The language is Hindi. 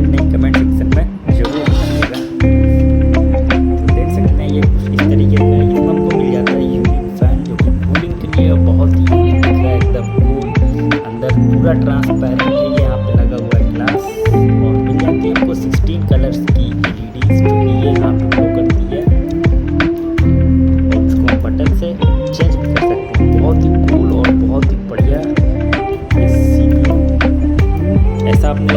नहीं कमेंट सेक्शन में जरूर बताइएगा। तो देख सकते हैं ये कुछ इस तरीके का है। इसमें हमको मिल जाता है यूनिक फैन जो कि कूलिंग के लिए बहुत ही यूनिक दिख रहा है, एकदम कूल। अंदर पूरा ट्रांसपेरेंट है, ये यहाँ पे लगा हुआ है ग्लास। और मिल जाती है हमको 16 कलर्स की एलईडीज जो कि ये यहाँ पे ग्लो करती है। और इसको हम बटन से चेंज भी कर सकते हैं। बहुत ही कूल और बहुत ही बढ़िया सीपीयू। ऐसा आपने